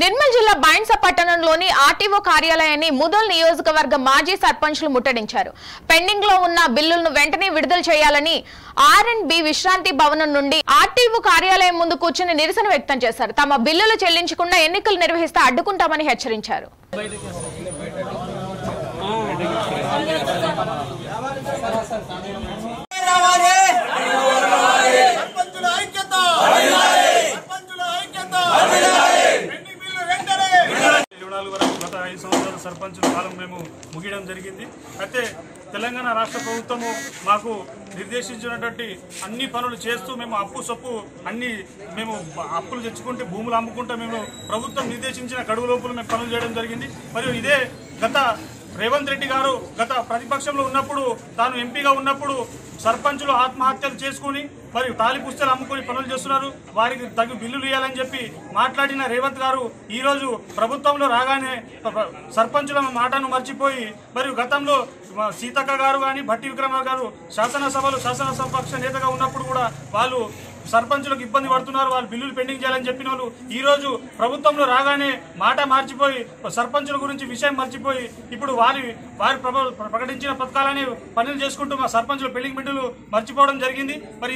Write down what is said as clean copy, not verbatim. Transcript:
నిర్మల్ జిల్లా బైంస పట్టణంలోని ఆర్టీఓ కార్యాలయాన్ని ముదల్ నియోజకవర్గ మాజీ సర్పంచ్లు ముట్టడించారు. పెండింగ్ లో ఉన్న బిల్లులను వెంటనే విడుదల చేయాలని R&B విశ్రాంతి భవనం నుండి ఆర్టీఓ కార్యాలయం ముందు కూర్చుని నిరసన వ్యక్తం చేశారు. తమ బిల్లులు చెల్లించకుండా ఎన్నికలు నిర్వహిస్తే అడ్డుకుంటామని హెచ్చరించారు. గత 5 సంవత్సరాల సర్పంచ్ కాలం మేము ముగియడం జరిగింది. అయితే తెలంగాణ రాష్ట్ర ప్రభుత్వము మాకు నిర్దేశించినటువంటి అన్ని పనులు చేస్తూ మేము అప్పు సొప్పు అన్ని మేము అప్పులు తెచ్చుకుంటే భూములు అమ్ముకుంటే మేము ప్రభుత్వం నిర్దేశించిన గడువు లోపల మేము పనులు చేయడం జరిగింది. మరియు ఇదే గత రేవంత్ రెడ్డి గారు గత ప్రతిపక్షంలో ఉన్నప్పుడు తాను ఎంపీగా ఉన్నప్పుడు సర్పంచులు ఆత్మహత్యలు చేసుకుని మరియు తాలి పుస్తకాలు అమ్ముకుని పనులు చేస్తున్నారు. వారికి తగు బిల్లులు ఇవ్వాలని చెప్పి మాట్లాడిన రేవంత్ గారు ఈరోజు ప్రభుత్వంలో రాగానే సర్పంచుల మాటను మర్చిపోయి మరియు గతంలో సీతక్క గారు కానీ భట్టి విక్రమ గారు శాసనసభ పక్ష నేతగా ఉన్నప్పుడు కూడా వాళ్ళు సర్పంచులకు ఇబ్బంది పడుతున్నారు, వాళ్ళు బిల్లులు పెండింగ్ చేయాలని చెప్పిన వాళ్ళు ఈరోజు ప్రభుత్వంలో రాగానే మాట మార్చిపోయి సర్పంచుల గురించి విషయం మర్చిపోయి ఇప్పుడు వారి ప్రకటించిన పథకాలని పనులు చేసుకుంటూ మా సర్పంచులు పెండింగ్ బిల్లులు మర్చిపోవడం జరిగింది. మరి